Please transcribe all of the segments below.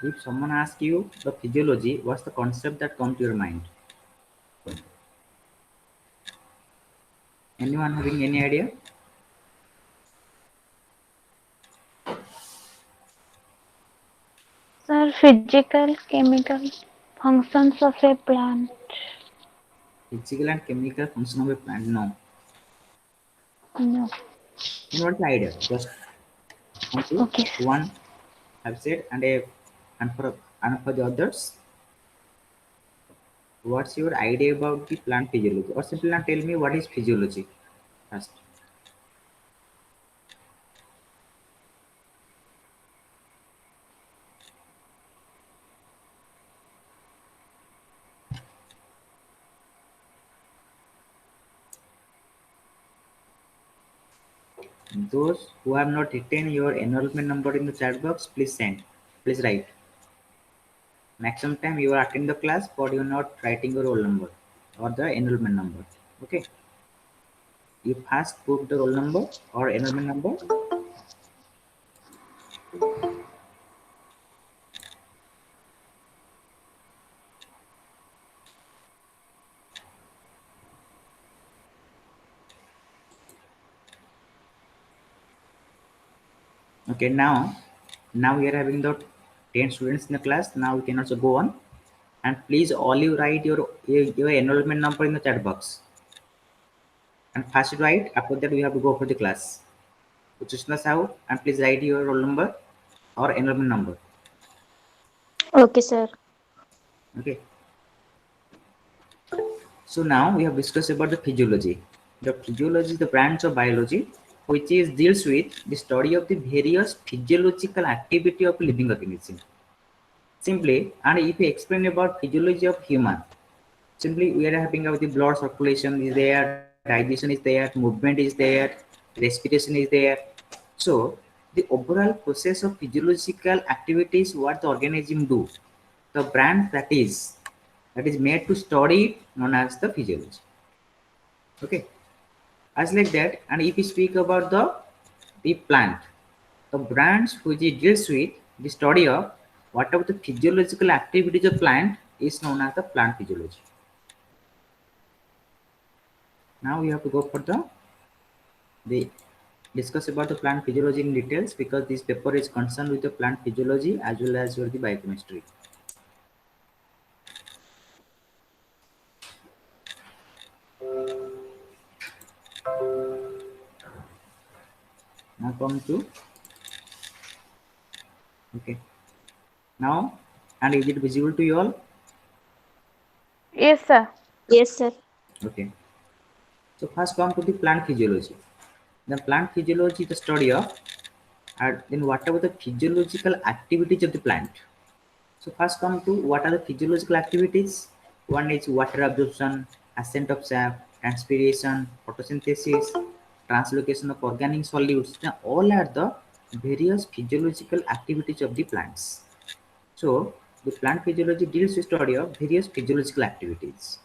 If someone asks you the physiology, what's the concept that comes to your mind? Anyone having any idea? Sir, physical, chemical functions of a plant. Physical and chemical function of a plant? No. No. Then what's the idea? Just want to Okay. one have said and for the others. What's your idea about the plant physiology? Or simply not tell me what is physiology first. Those who have not written your enrollment number in the chat box, please send. Please write. Maximum time you are attending the class, but you are not writing your roll number or the enrollment number. Okay. You first put the roll number or enrollment number. Okay. Now we are having the 10 students in the class. Now we can also go on. And please all you write your enrollment number in the chat box. And first write. After that we have to go for the class. Uchishna Sahu, and please write your roll number or enrollment number. Okay, sir. Okay. So now we have discussed about the physiology. The physiology is the branch of biology which is deals with the study of the various physiological activity of living organism. Simply, and if we explain about physiology of human, simply we are having the blood circulation is there, digestion is there, movement is there, respiration is there. So the overall process of physiological activities what the organism do, the branch that is made to study known as the physiology. Okay, as like that. And if we speak about the plant, the branch which it deals with the study of whatever the physiological activities of plant is known as the plant physiology. Now we have to go for the discuss about the plant physiology in details, because this paper is concerned with the plant physiology as well as with the biochemistry. Now come to okay. Now, and is it visible to you all? Yes, sir. Yes, sir. Okay. So first come to the plant physiology. The plant physiology is the study of and then whatever the physiological activities of the plant. So first come to what are the physiological activities. One is water absorption, ascent of sap, transpiration, photosynthesis, translocation of organic solutes. Now all are the various physiological activities of the plants. So the plant physiology deals with study of various physiological activities.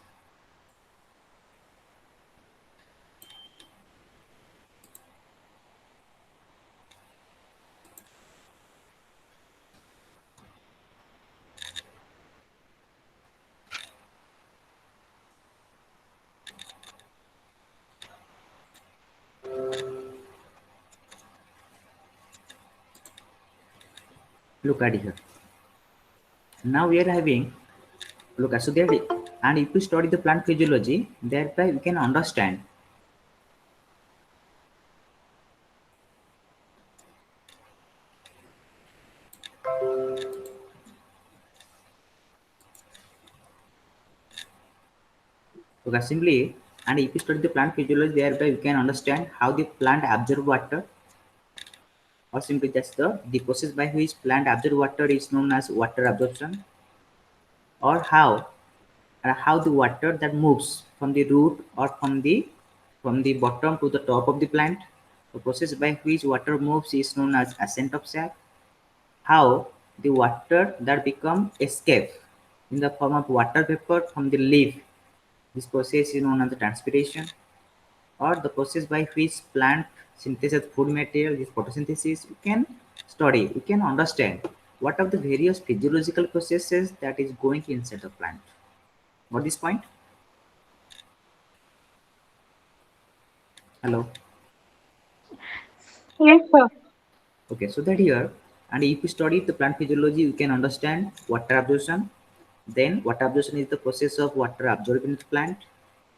Look at here. Now we are having look at so there, and if you study the plant physiology, thereby we can understand okay, simply, and if you study the plant physiology, thereby you can understand how the plant absorb water, or simply that's the process by which plant absorb water is known as water absorption, or how the water that moves from the root or from the bottom to the top of the plant. The process by which water moves is known as ascent of sap. How the water that become escape in the form of water vapor from the leaf. This process is known as the transpiration, or the process by which plant synthesize food material, this photosynthesis. We can study, we can understand what are the various physiological processes that is going inside the plant. Got this point? Hello. Yes, sir. Okay, so that here, and if you study the plant physiology, you can understand water absorption. Then water absorption is the process of water absorbed in the plant.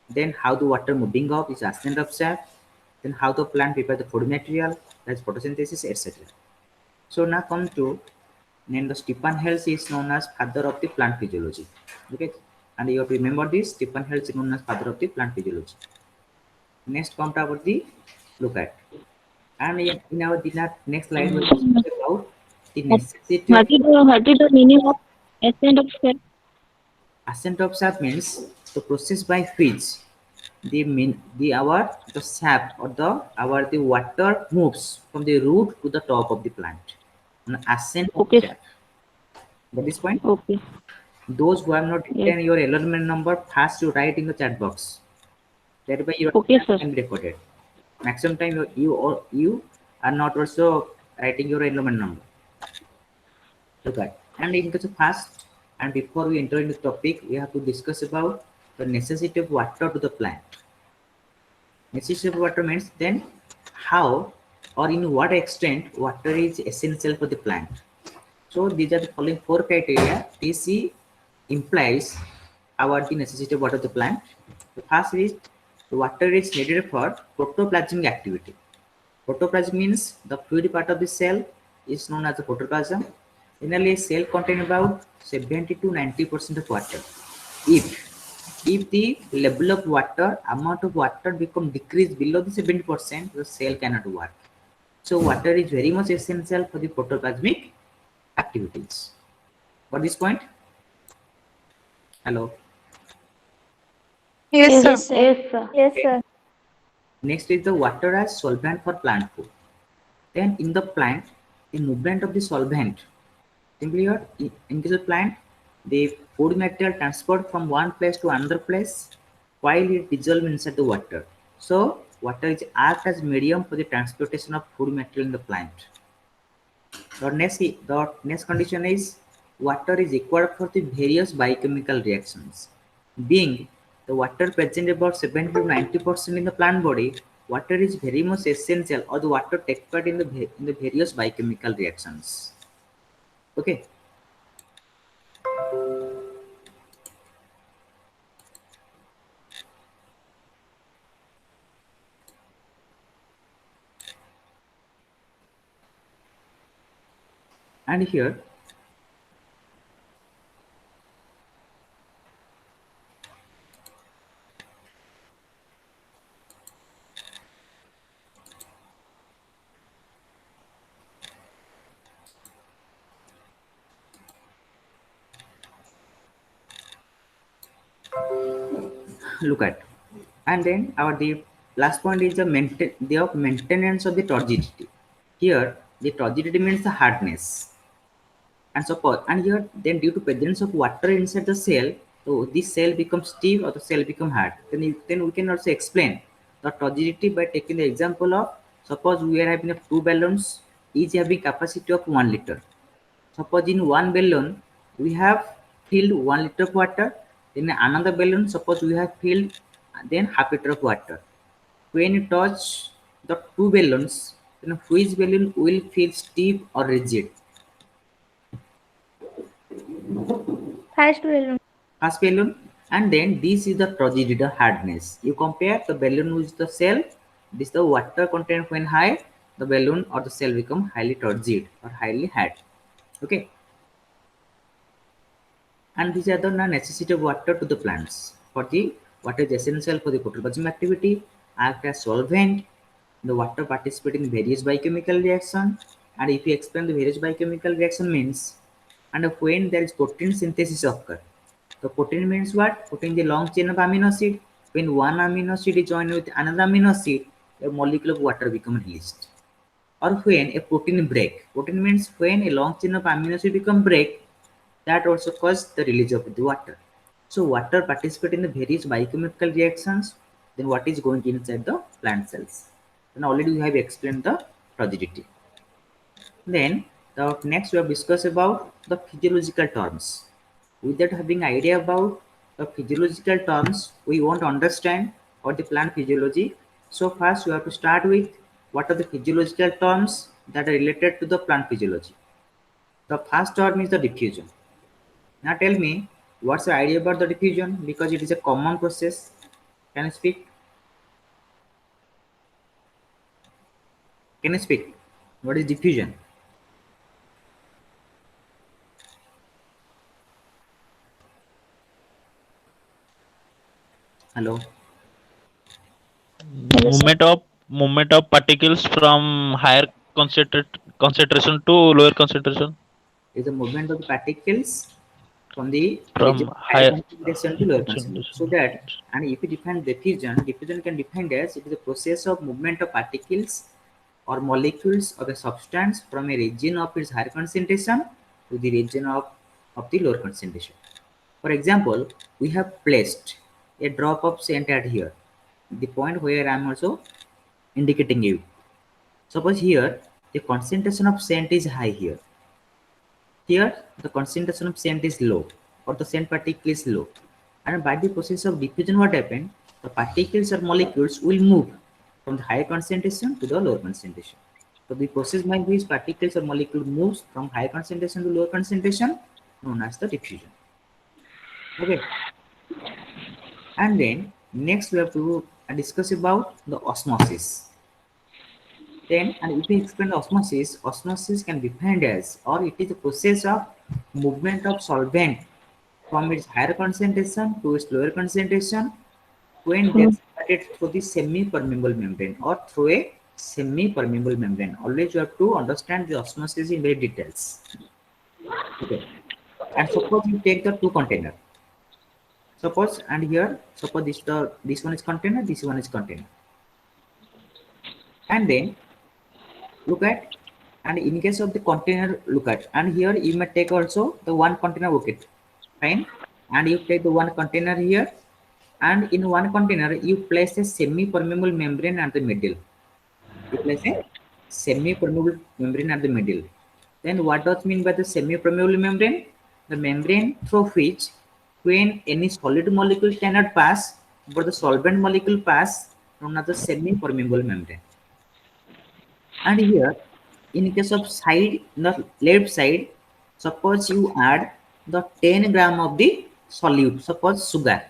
Then how the water moving up is ascent of sap. Then how the plant prepare the food material, that's photosynthesis, etc. So now come to, then the Stephen Hales is known as father of the plant physiology. Okay, and you have to remember this, Stephen Hales is known as father of the plant physiology. Next come to our the look at. And in our next slide, we will discuss about the necessity of What is the meaning of ascent of step? ascent of sap means the process by which the sap or the water moves from the root to the top of the plant. An ascent of Okay, sap. Got this point? okay, Those who have not yes, written your enrollment number, first you write in the chat box. That way your okay, class sir. can be recorded. Maximum time you are not also writing your enrollment number. Okay. And in case of first, and before we enter into the topic, we have to discuss about the necessity of water to the plant. Necessity of water means then how or in what extent water is essential for the plant. So these are the following four criteria. TC implies about the necessity of water to the plant. The first is the water is needed for protoplasmic activity. Protoplasm means the fluid part of the cell is known as the protoplasm. Generally, a cell contains about 70 to 90% of water. If the level of water, amount of water become decreased below the 70%, the cell cannot work. So water is very much essential for the protoplasmic activities. For this point, hello. Yes, sir. Yes, sir. Yes, sir. Yes, Okay. sir. Next is the water as solvent for plant food. Then in the plant, the movement of the solvent. Simply here, in case of plant, the food material transported from one place to another place while it dissolves inside the water. So water is act as medium for the transportation of food material in the plant. The next condition is water is required for the various biochemical reactions. Being the water present about 70 to 90% in the plant body, water is very much essential, or the water takes part in the various biochemical reactions. Okay. And here look at, and then our the last point is the maintenance of the turgidity. Here the turgidity means the hardness, and suppose, and here then due to presence of water inside the cell, so this cell becomes stiff or the cell become hard. Then we can also explain the turgidity by taking the example of, suppose we are having two balloons, each having capacity of 1 liter. Suppose in one balloon we have filled 1 liter of water, then another balloon suppose we have filled then half liter of water. When you touch the two balloons, then which balloon will feel stiff or rigid? First balloon. First balloon, and then this is the turgidity, the hardness. You compare the balloon with the cell, this the water content when high, the balloon or the cell become highly turgid or highly hard. Okay. And these are the necessity of water to the plants. For the water is essential for the photovoltaic activity, act as solvent, the water participate in various biochemical reaction. And if you explain the various biochemical reaction means, and when there is protein synthesis occur. So protein means what? Protein is a long chain of amino acid. When one amino acid is joined with another amino acid, a molecule of water becomes released. Or when a protein break. Protein means when a long chain of amino acid become break, that also cause the release of the water. So water participate in the various biochemical reactions. Then what is going inside the plant cells? Then already we have explained the turgidity. Then Next we have discussed about the physiological terms. Without having idea about the physiological terms, we won't understand what the plant physiology. So first we have to start with what are the physiological terms that are related to the plant physiology. The first term is the diffusion. Now tell me what's the idea about the diffusion, because it is a common process. Can you speak? Can you speak? What is diffusion? Hello. Yes, sir. Movement of particles from higher concentration to lower concentration. Is the movement of the particles from the region From of higher higher concentration to lower concentration. So concentration. that, and if you define diffusion, diffusion can define as it is a process of movement of particles or molecules of a substance from a region of its higher concentration to the region of the lower concentration. For example, we have placed a drop of scent at here, the point where I am also indicating you. Suppose here the concentration of scent is high here. Here the concentration of scent is low, or the scent particle is low. And by the process of diffusion, what happened? The particles or molecules will move from the higher concentration to the lower concentration. So the process by which particles or molecule moves from higher concentration to lower concentration known as the diffusion. Okay. And then next we have to discuss about the osmosis. Then, and if we explain osmosis, osmosis can be defined as, or it is the process of movement of solvent from its higher concentration to its lower concentration when they are separated through the semi-permeable membrane or through a semi-permeable membrane. Always you have to understand the osmosis in very details. Okay. And suppose you take the two container. Suppose, and here suppose this one is container, this one is container. And then look at, and in case of the container, look at, and here you may take also the one container bucket, fine, and you take the one container here, and in one container you place a semi-permeable membrane at the middle. You place a semi-permeable membrane at the middle. Then what does mean by the semi-permeable membrane? The membrane through which when any solid molecule cannot pass, but the solvent molecule pass, known as the semi-permeable membrane. And here, in case of side, the left side, suppose you add the 10 gram of the solute, suppose sugar.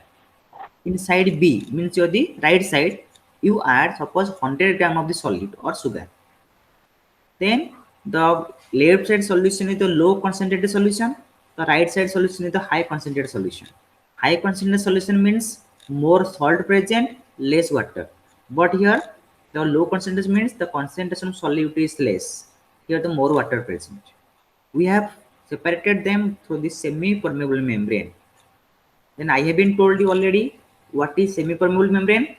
In side B, means your the right side, you add suppose 100 gram of the solute or sugar. Then the left side solution is the low concentrated solution, the right side solution is the high concentrated solution. High concentrated solution means more salt present, less water. But here the low concentration means the concentration of solute is less. Here the more water present. We have separated them through the semi-permeable membrane. Then I have been told you already what is semi-permeable membrane.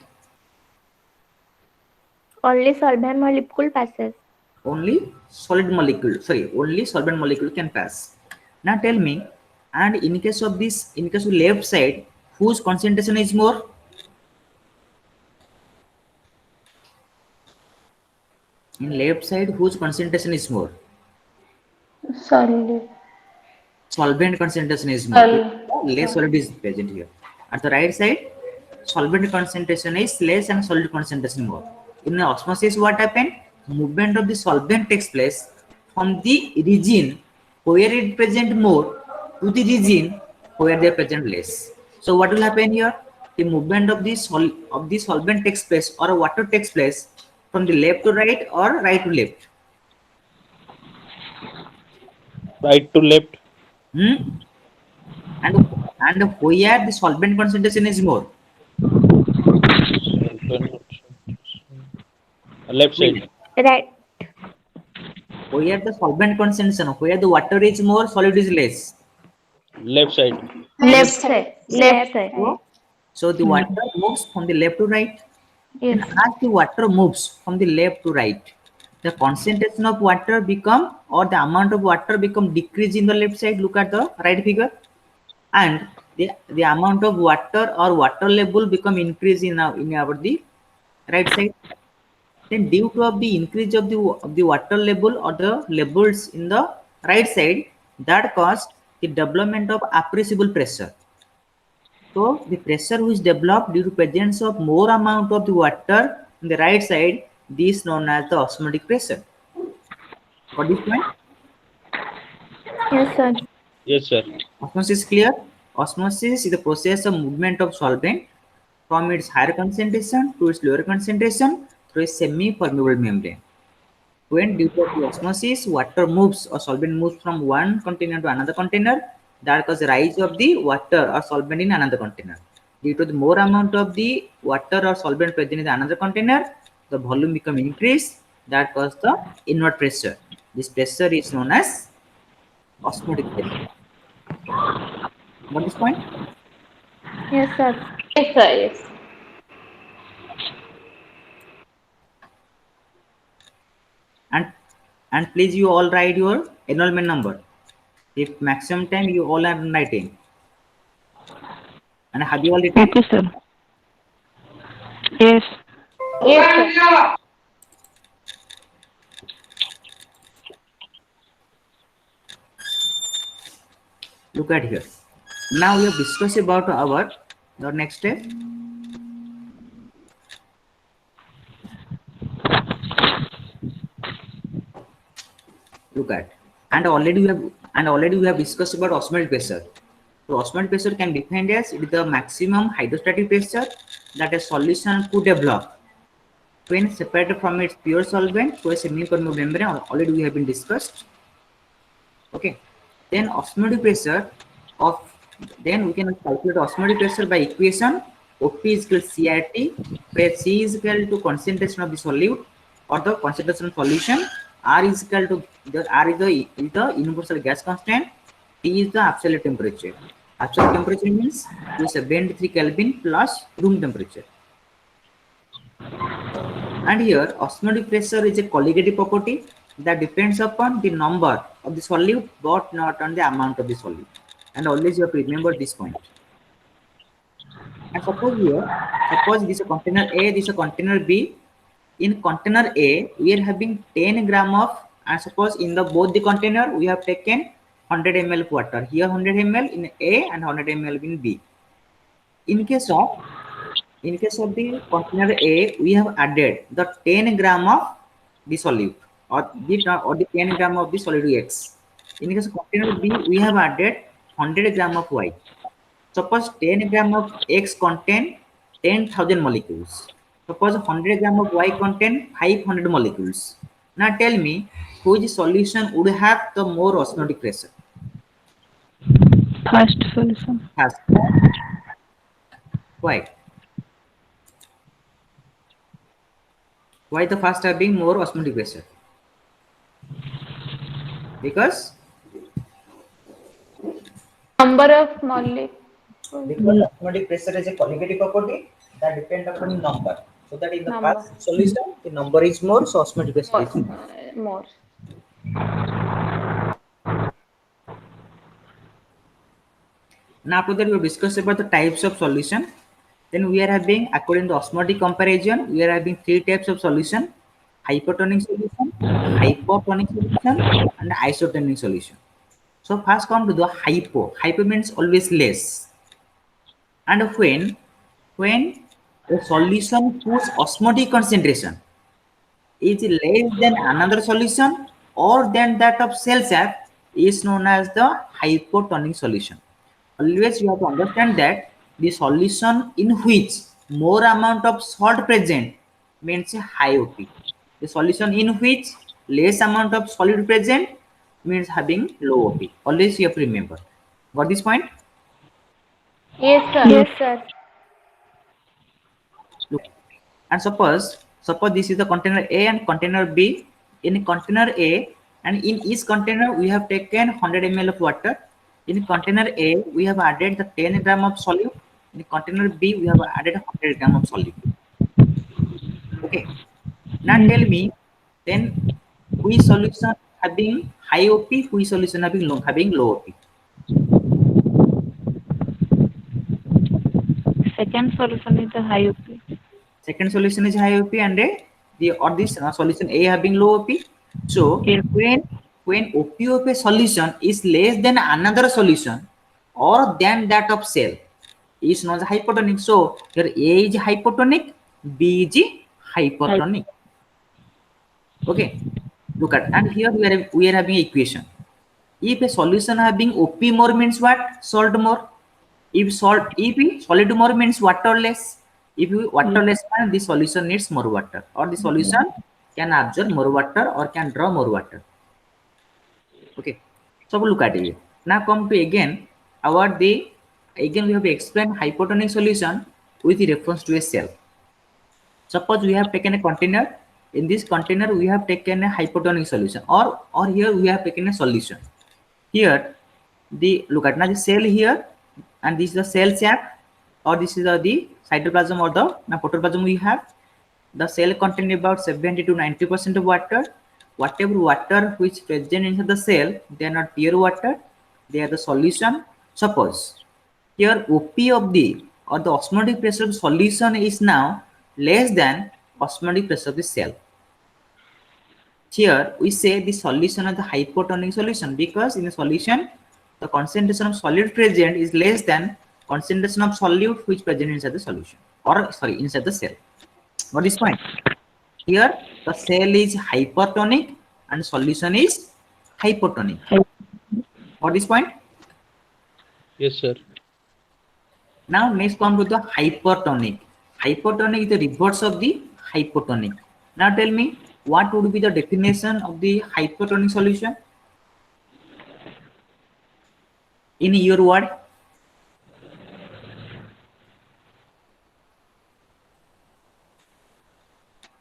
Only solvent molecule passes. Only solid molecule, sorry, only solvent molecule can pass. Now tell me, and in case of this, in case of left side, whose concentration is more? In left side, whose concentration is more? Solid. Solvent concentration is more. Less solid is present here. At the right side, solvent concentration is less and solid concentration more. In osmosis, what happened? Movement of the solvent takes place from the region where it present more to the region where they present less. So what will happen here? The movement of the solvent takes place, or water takes place from the left to right or right to left. Right to left. Hmm? And where the solvent concentration is more? Left side. Right. Where the solvent concentration, where the water is more, solid is less. Left side. Left side. Left side. So the water moves from the left to right. Yes. And as the water moves from the left to right, the concentration of water become, or the amount of water become decrease in the left side. Look at the right figure. And the amount of water or water level become increase in our the right side. Then due to of the increase of the water level or the levels in the right side, that caused the development of appreciable pressure. So the pressure which developed due to presence of more amount of the water in the right side, this is known as the osmotic pressure. Got this point? Yes, sir. Yes, sir. Osmosis is clear? Osmosis is the process of movement of solvent from its higher concentration to its lower concentration through a semi-permeable membrane. When due to the osmosis, water moves or solvent moves from one container to another container, that causes rise of the water or solvent in another container. Due to the more amount of the water or solvent present in another container, the volume become increased, that causes the inward pressure. This pressure is known as osmotic pressure. Got this point? Yes, sir. Yes, sir. Yes. And please you all write your enrollment number. If maximum time you all are writing. And have you all written? Okay, sir. Yes. Yes, sir. Look at here. Now we have discussed about our next step. Look at already we have discussed about osmotic pressure. So osmotic pressure can be defined as it is the maximum hydrostatic pressure that a solution could develop when separated from its pure solvent through a semi-permeable membrane. Already we have been discussed. Okay. Then osmotic pressure of then we can calculate osmotic pressure by equation OP is equal to CRT, where C is equal to concentration of the solute or the concentration of solution. R is equal to the universal gas constant. T is the absolute temperature. Absolute temperature means 273 Kelvin plus room temperature. And here osmotic pressure is a colligative property that depends upon the number of the solute but not on the amount of the solute. And always you have to remember this point. And suppose this is a container A, this is a container B. In container A, we are having 10 gram of, and suppose in the both the container we have taken 100 ml of water. Here 100 ml in A and 100 ml in B. In case of the container A, we have added the 10 gram of the solute or the 10 gram of the solute X. In case of container B, we have added 100 gram of Y. Suppose 10 gram of X contain 10,000 molecules. Suppose 100 gram of Y contain 500 molecules. Now tell me which solution would have the more osmotic pressure? First solution. First. Why? Why the first having more osmotic pressure? Because Number of molecules. because osmotic pressure is a colligative property that depends upon the number. So that in the Number. first solution, the number is more, so osmotic pressure is more. More. Now after that we will discuss about the types of solution. Then we are having, according to osmotic comparison, we are having three types of solution: hypertonic solution, hypotonic solution, and isotonic solution. So first come to the hypo. Hypo means always less. And when a solution whose osmotic concentration is less than another solution or than that of cell sap is known as the hypotonic solution. Always you have to understand that the solution in which more amount of salt present means a high OP. The solution in which less amount of solid present means having low OP. Always you have to remember. Got this point? Yes, sir. Yes. Yes, sir. Look. And suppose this is the container A and container B. In container A and in each container we have taken 100 ml of water. In container A we have added the 10 gram of solute. In container B we have added 100 gram of solute. Okay. Now tell me then which solution having high OP, which solution having low OP? Second solution is the high OP. Second solution is high OP and a this solution A having low OP. So Yes. when OP of a solution is less than another solution or than that of cell is known as hypotonic. So here A is hypotonic, B is hypertonic. Okay, look at, and here we are having equation. If a solution having OP more means what? Salt more. If solid more means waterless. If waterless, the solution needs more water, or the solution can absorb more water or can draw more water. Okay, so look at it. Now come to again again we have explained hypotonic solution with reference to a cell. Suppose we have taken a container. In this container we have taken a hypotonic solution, or here we have taken a solution. Here look at now the cell here, and this is the cell sac, or this is the cytoplasm or the protoplasm we have. The cell contain about 70 to 90% of water. Whatever water which present inside the cell, they are not pure water, they are the solution. Suppose here OP of the osmotic pressure of solution is now less than osmotic pressure of the cell. Here we say the solution of the hypotonic solution, because in the solution the concentration of solute present is less than concentration of solute which present inside the solution, or sorry, inside the cell. What is point? Here the cell is hypertonic and solution is hypotonic. What is point? Yes, sir. Now next come to the hypertonic. Hypertonic is the reverse of the hypotonic. Now tell me, what would be the definition of the hypertonic solution in your word?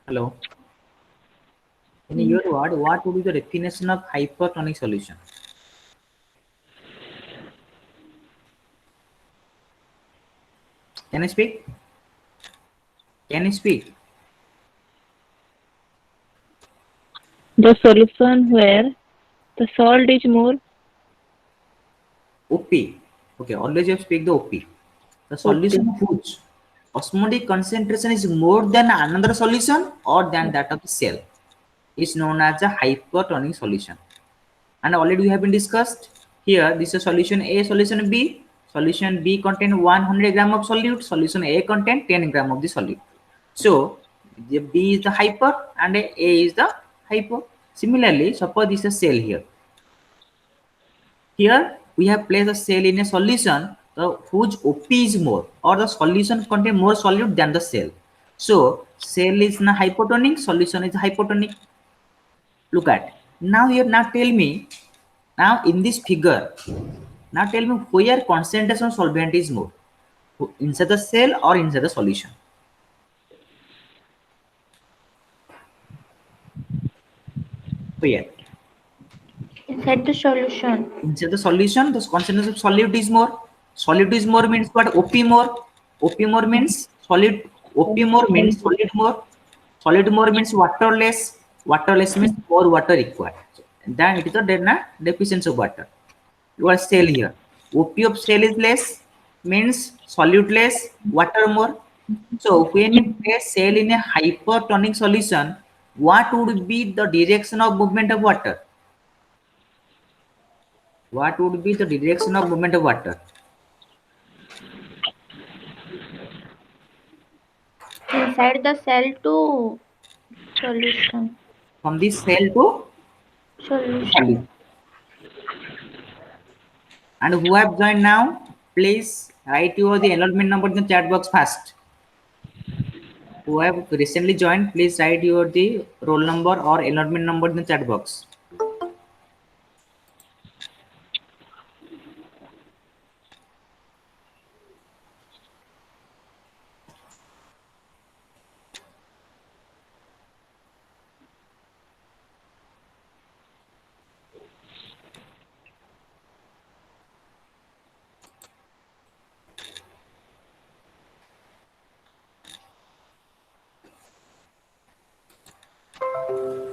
Hello. In your word, what would be the definition of hypertonic solution? Can you speak? Can you speak? The solution where the salt is more. OP. Okay, always you speak the OP. The solution of which osmotic concentration is more than another solution or than that of the cell is known as a hypertonic solution. And already we have been discussed here. This is solution A, solution B. Solution B contain 100 gram of solute. Solution A contain 10 gram of the solute. So the B is the hyper and A is the hypo. Similarly, suppose this is a cell here. Here we have placed a cell in a solution whose OP is more, or the solution contain more solute than the cell. So cell is na hypotonic, solution is hypotonic. Look at now here. Now tell me, now in this figure, now tell me where concentration of solvent is more, inside the cell or inside the solution? Where? Inside the solution. Inside the solution, the concentration of solute is more. Solute is more means what? OP more. OP more means solid. OP more means solid more. Solid more means waterless. Waterless means more water required. Then it is the deficiency of water. You are cell here. OP of cell is less means solute less, water more. So when you place cell in a hypertonic solution, what would be the direction of movement of water? What would be the direction of movement of water? Inside the cell to solution. From this cell to Solution. solution. And who have joined now? Please write your the enrollment number in the chat box fast. Who have recently joined, please write your the roll number or enrollment number in the chat box.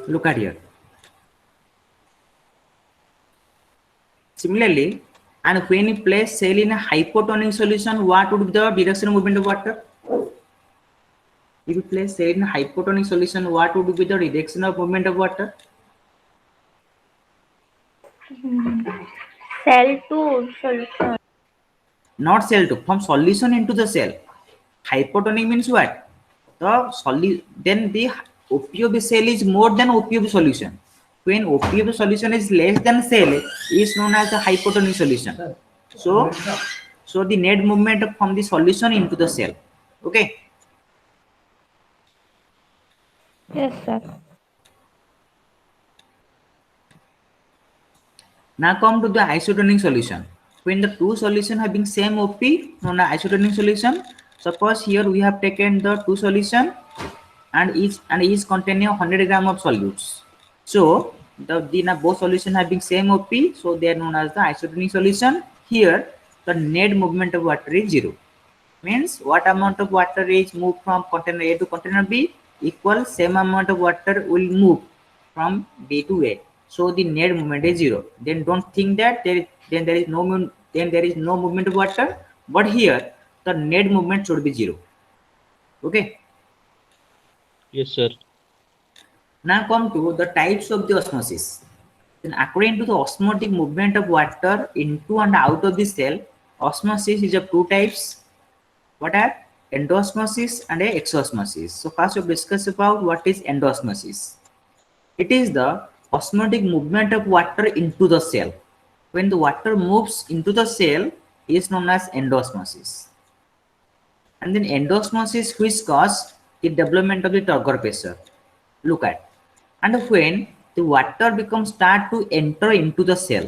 Look at here. Similarly, and when you place cell in a hypotonic solution, what would be the direction of movement of water? If you place cell in a hypotonic solution, what would be the direction of movement of water? Cell to solution. Not cell to, from solution into the cell. Hypotonic means what? Then the OP of the cell is more than OP of the solution. When OP of the solution is less than cell, is known as the hypotonic solution. So the net movement from the solution into the cell. Okay. Yes, sir. Now come to the isotonic solution. When the two solutions having same OP, known as isotonic solution. Suppose here we have taken the two solution and each containing 100 gram of solutes. So both solution having same OP, so they are known as the isotonic solution. Here the net movement of water is 0. Means what amount of water is moved from container A to container B equal same amount of water will move from B to A. So the net movement is 0. Then don't think that there is no movement of water, but here the net movement should be 0. Okay. Yes, sir. Now come to the types of the osmosis. Then according to the osmotic movement of water into and out of the cell, osmosis is of two types. What are endosmosis and exosmosis? So first we discuss about what is endosmosis. It is the osmotic movement of water into the cell. When the water moves into the cell is known as endosmosis. And then endosmosis which cause the development of the turgor pressure. Look at. And when the water start to enter into the cell.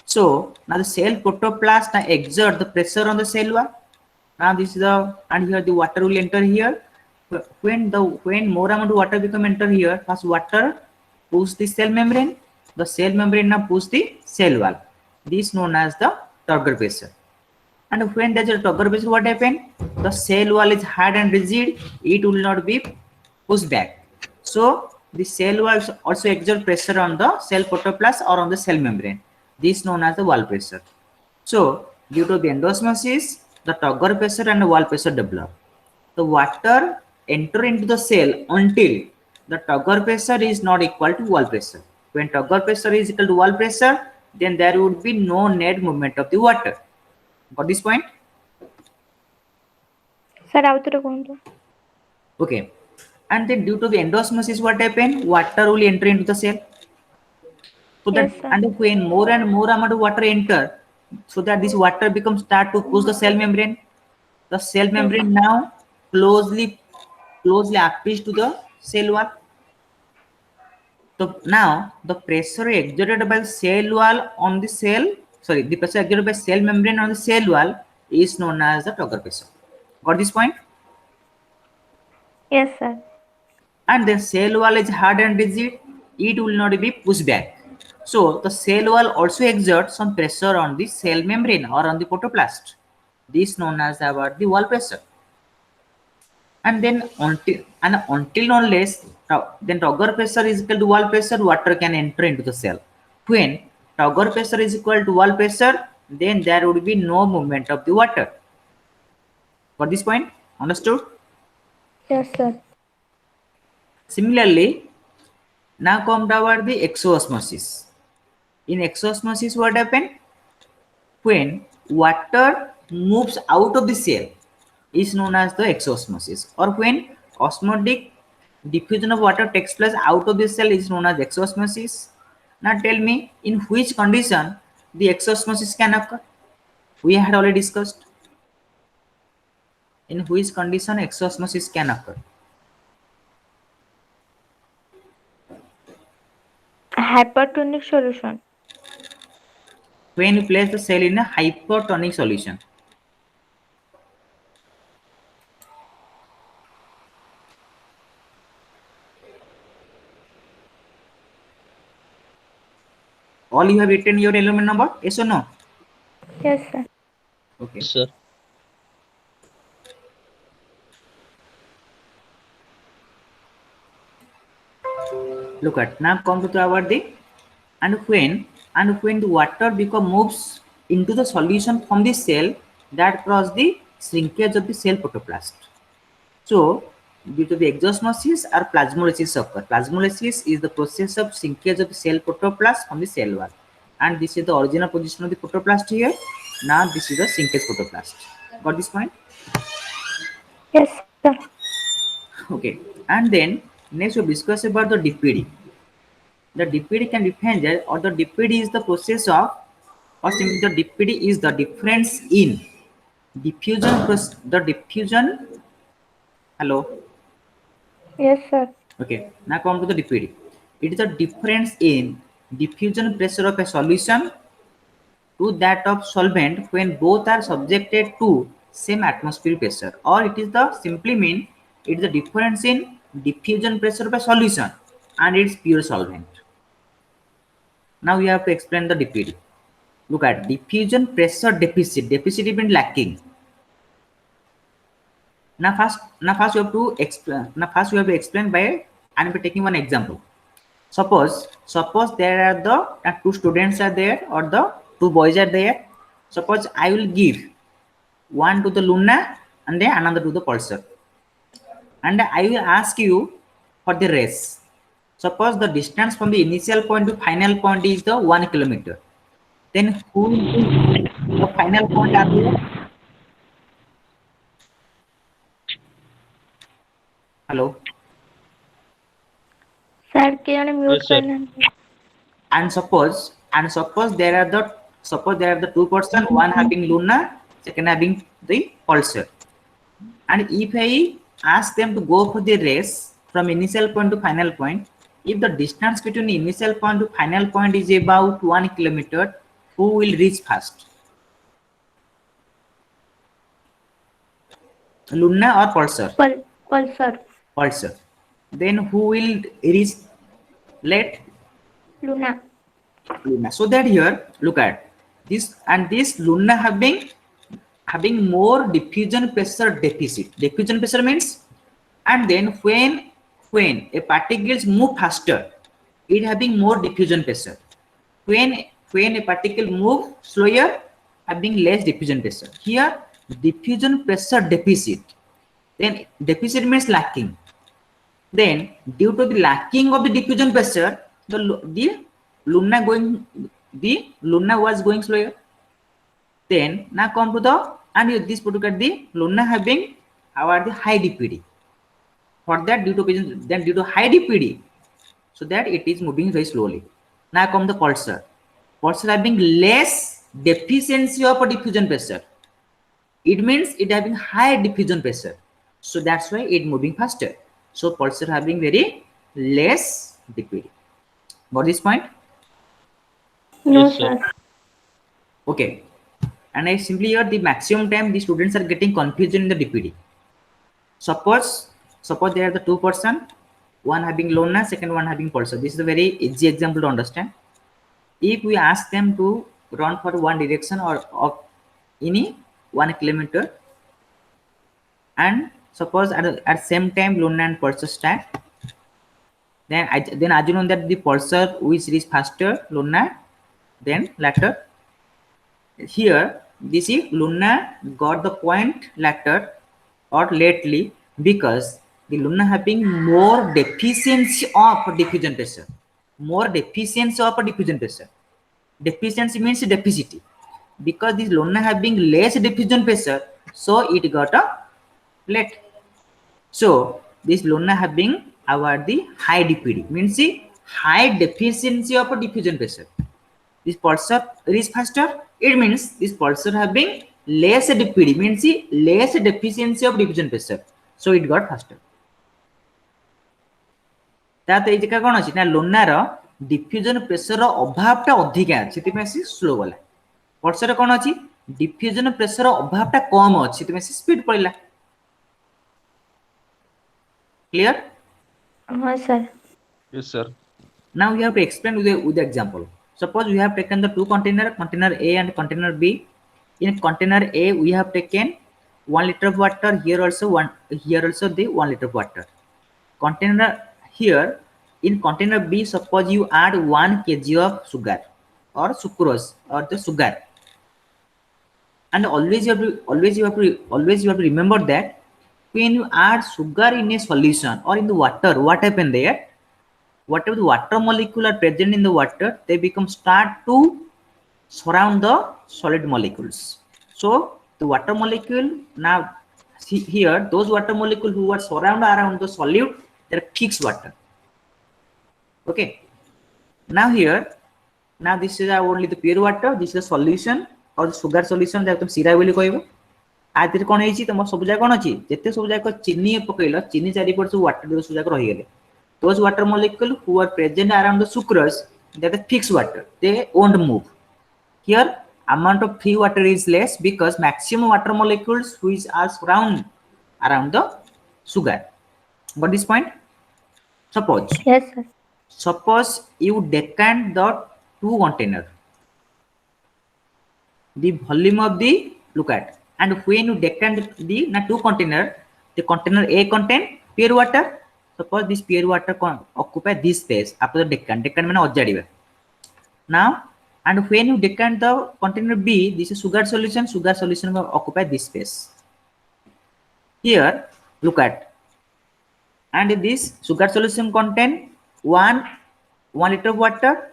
So now the cell protoplasm exert the pressure on the cell wall. Now this is and here the water will enter here. When more amount of water enter here, first water push the cell membrane. The cell membrane now push the cell wall. This is known as the turgor pressure. And when there is a turgor pressure, what happens? The cell wall is hard and rigid. It will not be pushed back. So the cell wall also exert pressure on the cell protoplasm or on the cell membrane. This is known as the wall pressure. So due to the endosmosis, the turgor pressure and the wall pressure develop. The water enter into the cell until the turgor pressure is not equal to wall pressure. When turgor pressure is equal to wall pressure, then there would be no net movement of the water. Got this point? Sir, out. Okay. And then due to the endosmosis, what happens? Water will enter into the cell. So that, Yes, sir. and when more and more amount of water enter, so that this water start to push the cell membrane. The cell membrane now closely attached to the cell wall. So now the pressure exerted by the cell wall on the cell, the pressure exerted by cell membrane on the cell wall is known as the turgor pressure. Got this point? Yes, sir. And the cell wall is hard and rigid, it will not be pushed back. So the cell wall also exerts some pressure on the cell membrane or on the protoplasm. This is known as about the wall pressure. And then until unless then turgor pressure is equal to wall pressure, water can enter into the cell. When turgor pressure is equal to wall pressure, then there would be no movement of the water. Got this point? Understood? Yes, sir. Similarly, now come toward the exosmosis. In exosmosis, what happens? When water moves out of the cell is known as the exosmosis, or when osmotic diffusion of water takes place out of the cell is known as exosmosis. Now tell me, in which condition the exosmosis can occur? We had already discussed. In which condition exosmosis can occur? Hypertonic solution. When you place the cell in a hypertonic solution. All you have written your element number? Yes or no? Yes, sir. Okay. Yes, sir. Look at now come to our the and when the water moves into the solution from the cell, that cause the shrinkage of the cell protoplasm. So due to the exosmosis or plasmolysis occur. Plasmolysis is the process of shrinkage of the cell protoplast from the cell wall, and this is the original position of the protoplast here. Now this is the shrinkage protoplast. Got this point? Yes, sir. Okay, and then next we discuss about the DPD. The DPD can define that, or the DPD is the process of, or simply the DPD is the difference in diffusion. The diffusion. Hello. Yes, sir. Okay, now come to the DPD. It is the difference in diffusion pressure of a solution to that of solvent when both are subjected to same atmospheric pressure, or it is the simply mean it is the difference in diffusion pressure of a solution and its pure solvent. Now we have to explain the DPD. Look at diffusion pressure deficit. Deficit means lacking. Now first you have to explain. Now first you have to explain by, and by taking one example. Suppose there are the two students are there, or the two boys are there. Suppose I will give one to the Luna and then another to the Pulsar, and I will ask you for the race. Suppose the distance from the initial point to final point is the 1 kilometer. Then who will be the final point are there? Hello. Sir, can you mute Yes, sir. And suppose there are the two person, one having Luna, second having the Pulsar. And if I ask them to go for the race from initial point to final point, if the distance between initial point to final point is about 1 kilometer, who will reach first? Luna or Pulsar? Pulsar. Pulsar. Then who will reach late? Luna. Luna. So that here, look at this, and this Luna having more diffusion pressure deficit. Diffusion pressure means, and then when a particles move faster, it having more diffusion pressure. When a particle move slower, having less diffusion pressure. Here diffusion pressure deficit. Then deficit means lacking. Then due to the lacking of the diffusion pressure, the Luna was going slower. Then now come to the, and this particular the Luna having the high DPD. For that, due to high DPD, so that it is moving very slowly. Now come the Pulsar. Pulsar having less deficiency of a diffusion pressure. It means it having high diffusion pressure. So that's why it moving faster. So Pulsar having very less DPD. Got this point? No, Yes, sir. sir. Okay. And I simply here the maximum time the students are getting confusion in the DPD. Suppose there are the two person, one having Luna, second one having Pulsar. This is a very easy example to understand. If we ask them to run for one direction or of any 1 kilometer, and suppose at same time Luna and Pulsar start, then assume that the Pulsar which is faster, Luna, then later. Here this is Luna got the point later or lately because the Luna having more deficiency of diffusion pressure. More deficiency of diffusion pressure. Deficiency means deficit. Because this Luna having less diffusion pressure, so it got a late. So this Luna having the high DPD means the high deficiency of diffusion pressure. This Pulsar is faster. It means this Pulsar having less DPD means the less deficiency of diffusion pressure. So it got faster. That is कौन अच्छी ना Luna रो diffusion pressure रो अभाव टा अधिका है city में सी slow वाला. Pulsar कौन अच्छी diffusion pressure रो अभाव टा कम अच्छी सिटी में सी speed पड़ेला. Clear? Sir. Yes, sir. Now we have to explain with the example. Suppose we have taken the two container A and container B. In container A, we have taken 1 liter of water. Here also the 1 liter of water. Container here in container B, suppose you add 1 kg of sugar or sucrose or the sugar. And always you have to remember that when you add sugar in a solution or in the water, what happen there? Whatever the water molecule are present in the water, they become start to surround the solid molecules. So the water molecule now see here, those water molecule who are surround around the solute, they're fixed water. Okay. Now here, now this is only the pure water. This is the solution or the sugar solution that सीरा बोली कहबो आतिर कोन हेची तम सब जाय कोन अछि जते सब जाय चीनी पकैलो चीनी चारि पर सब वाटर सब जाय रहि गेले those water molecule who are present around the sucrose, that is fixed water, they won't move. Here amount of free water is less because maximum water molecules which are surround around the sugar. Got this point? Suppose Yes, sir. suppose you decant the two container, the volume of the, look at, and when you decant the two container, the container A contain pure water. Suppose this pure water occupy this space after the decant means ajadiba. Now and when you decant the container B, this is sugar solution will occupy this space. Here look at, and this sugar solution contain 1 liter of water.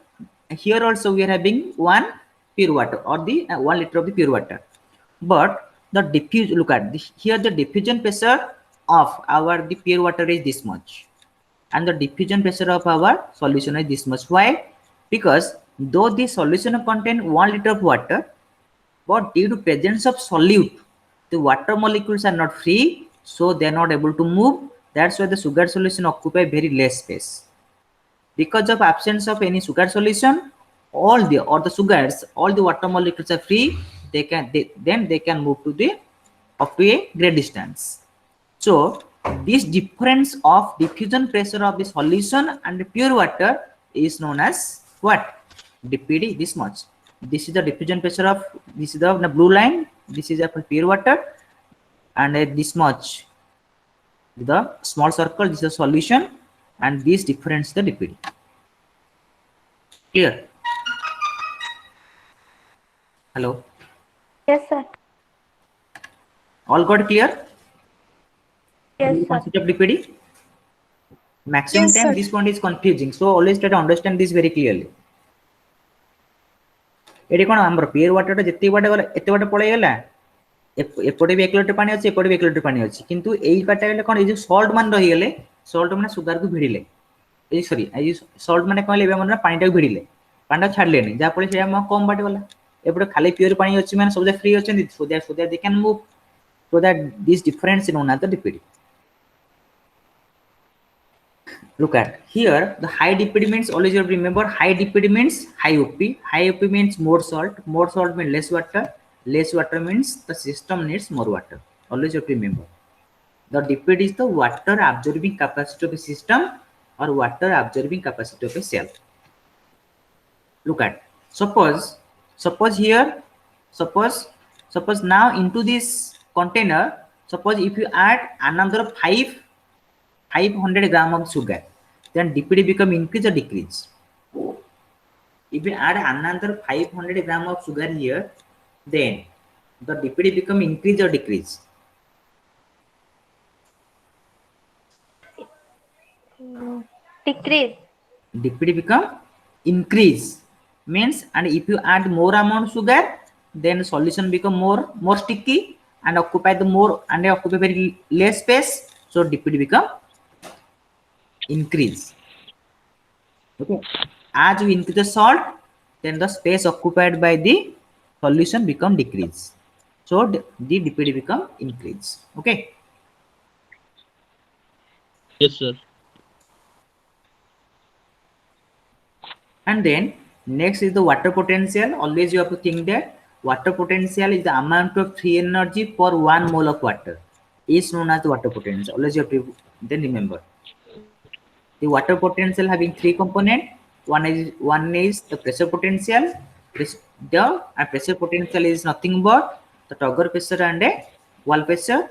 Here also we are having 1 pure water or the 1 liter of the pure water, but the diffuse, look at this, here the diffusion pressure of our the pure water is this much and the diffusion pressure of our solution is this much. Why? Because though the solution contain 1 liter of water, but due to presence of solute, the water molecules are not free, so they are not able to move. That's why the sugar solution occupy very less space. Because of absence of any sugar solution, all the water molecules are free. They can move to the up to a great distance. So this difference of diffusion pressure of the solution and the pure water is known as what? DPD. This much. This is the diffusion pressure of, this is the blue line. This is the pure water, and this much, the small circle, this is the solution, and this difference the DPD. Clear? Hello. Yes, sir. All got clear? Yes, sir. Concept of DPD. Maximum Yes, time sir. this one is confusing, so always try to understand this very clearly. एडी कोन हमर pure water जत्ते बाटे गला एते बाटे पळै गेला एपटे भी 1 लिटर पानी अछि एपटे भी 1 लिटर पानी अछि किंतु एई बाटे गेले कोन ए जे सॉल्ट मान रहि गेले सॉल्ट माने सुगर को भिडिले ए सॉरी ए सॉल्ट माने कहले बे मन पानी टा भिडिले पानी टा छाडले नहीं जा पळे से हम कम बाटे गला एपटे खाली प्योर पानी अछि माने सब जे फ्री अछि so that they can move so that this difference is known as the DPD. Look at here, the high DPD means, always you have to remember, high DPD means high OP. High OP means more salt means less water means the system needs more water. Always you have to remember. The DPD is the water absorbing capacity of a system or water absorbing capacity of a cell. Look at, suppose now into this container, suppose if you add another 500 gram of sugar, then DPD become increase or decrease? If you add another 500 gram of sugar here, then the DPD become increase or decrease? Decrease. DPD become increase means, and if you add more amount sugar, then solution become more sticky and occupy the more and occupy very less space, so DPD become increase. Okay, as you increase the salt, then the space occupied by the solution become decrease, so the DPD become increase. Okay. Yes, sir. And then next is the water potential. Always you have to think that water potential is the amount of free energy per 1 mole of water is known as the water potential. Always you have to then remember the water potential having 3 components. One is the pressure potential. The pressure potential is nothing but the Togger pressure and a wall pressure.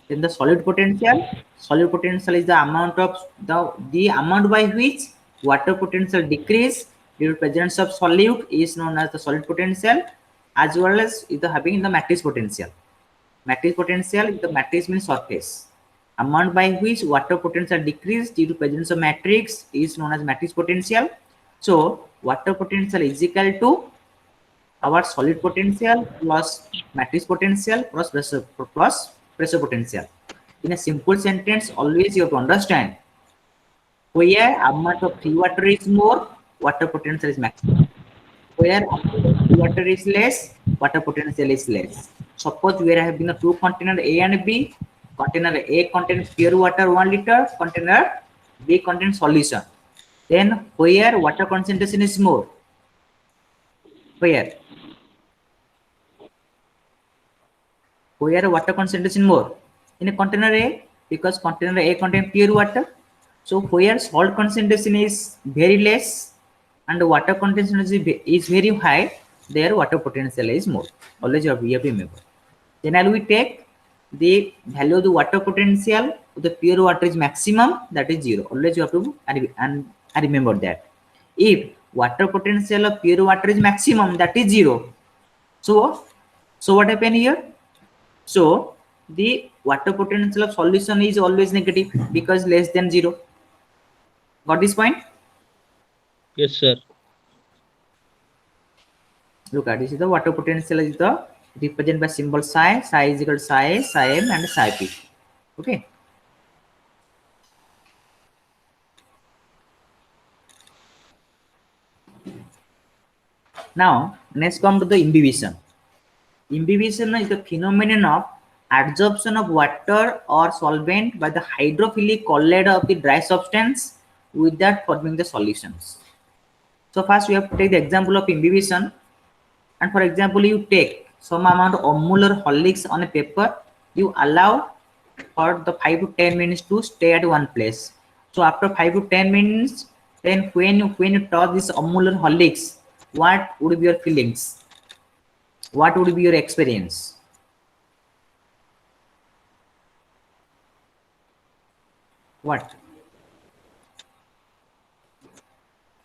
Then the solid potential is the amount of the amount by which water potential decrease due to presence of solute is known as the solid potential, as well as is the having the matrix potential. Matrix potential, the matrix means surface. amount by which water potential decreased due to presence of matrix is known as matrix potential. So water potential is equal to our solid potential plus matrix potential plus pressure potential. In a simple sentence, always you have to understand where amount of free water is more, water potential is maximum. Where amount of free water is less, water potential is less. Suppose we are having a two container A and B. Container A contains pure water 1 liter, container B contains solution. Then where water concentration is more? Where water concentration more? In a container A, because container A contains pure water. So where salt concentration is very less and the water concentration is very high, there water potential is more. Always you have to remember. Then we take the value of the water potential, the pure water is maximum, that is 0. Always you have to and remember that. If water potential of pure water is maximum, that is 0. So what happened here? So the water potential of solution is always negative because less than 0. Got this point? Yes, sir. Look at this is the water potential is the represented by symbol psi. Psi is equal to psi A, psi m, and psi p. Okay. Now next come to the imbibition. Imbibition is the phenomenon of adsorption of water or solvent by the hydrophilic colloid of the dry substance without forming the solutions. So first we have to take the example of imbibition, and for example you take some amount of Amul or Horlicks on a paper, you allow for the 5 to 10 minutes to stay at one place. So after 5 to 10 minutes, then when you touch this Amul or Horlicks, what would be your feelings? What would be your experience? What?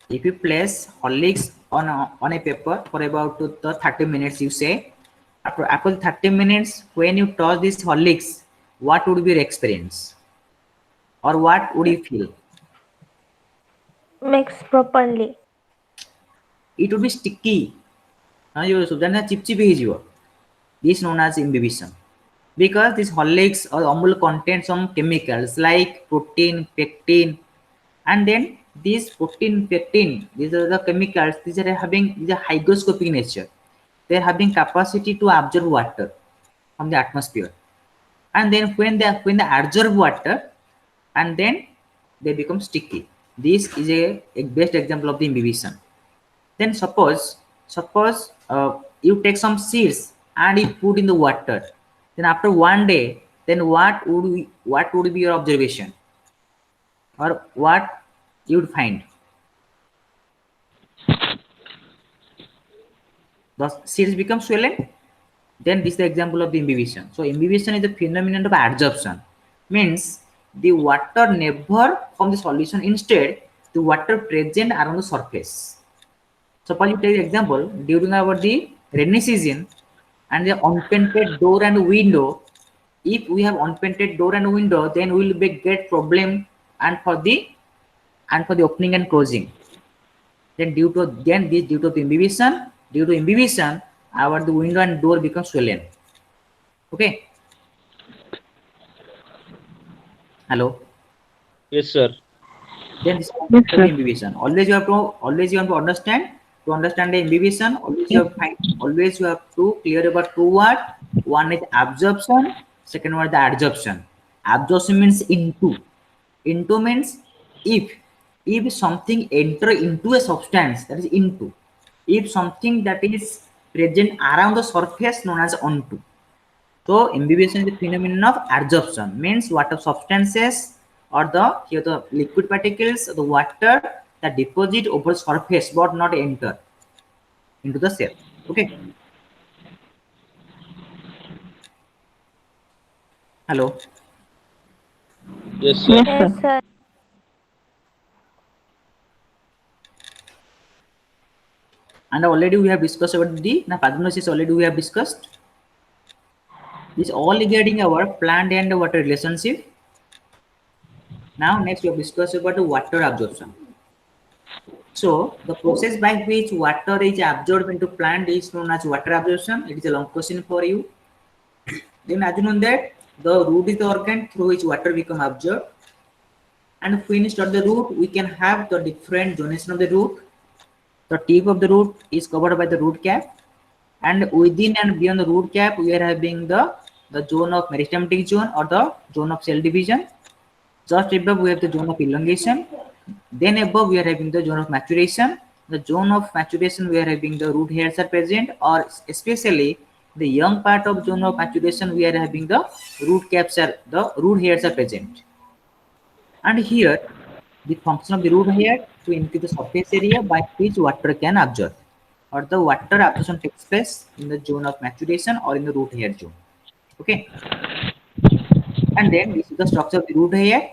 If you place Horlicks on a paper for about 30 minutes, you say, after 30 minutes, when you touch this Horlicks, what would be your experience? Or what would you feel? Mix properly. It would be sticky. This is known as imbibition. Because this Horlicks or Amul contains some chemicals like protein, pectin, and then these protein, pectin, these are the chemicals, these are hygroscopic nature. They are having capacity to absorb water from the atmosphere. And then when they absorb water, and then they become sticky. This is a best example of the imbibition. Then suppose you take some seeds and you put in the water. Then after one day, then what would be your observation, or what you would find? The seeds become swollen. Then this is the example of the imbibition. So imbibition is the phenomenon of adsorption. Means the water never from the solution. Instead, the water present around the surface. Suppose you take the example during the rainy season and the unpainted door and window. If we have unpainted door and window, then we will get problem and for the opening and closing. Then due to the imbibition, the window and door become swollen. Okay. Hello. Yes, sir. Then this is the imbibition. Always you have to understand. To understand the imbibition, always you have to clear about two words. One is absorption, second one is the adsorption. Absorption means into. Into means if something enter into a substance, that is into. If something that is present around the surface, known as onto. So imbibition is the phenomenon of adsorption, means water substances or the liquid particles, the water that deposit over surface but not enter into the cell. Okay. Hello. Yes, sir. Yes, sir. And already we have discussed about the pagnosis. Already we have discussed. This all regarding our plant and water relationship. Now next we will discuss about the water absorption. So the process by which water is absorbed into plant is known as water absorption. It is a long question for you. Then assume that the root is the organ through which water become absorbed. And when we start the root, we can have the different zonation of the root. The tip of the root is covered by the root cap, and within and beyond the root cap, we are having the zone of meristematic zone or the zone of cell division. Just above we have the zone of elongation. Then above we are having the zone of maturation. The zone of maturation we are having the root hairs are present, or especially the young part of zone of maturation we are having the root hairs are present. And here the function of the root hair to increase the surface area by which water can absorb, or the water absorption takes place in the zone of maturation or in the root hair zone. Okay. And then this is the structure of the root hair.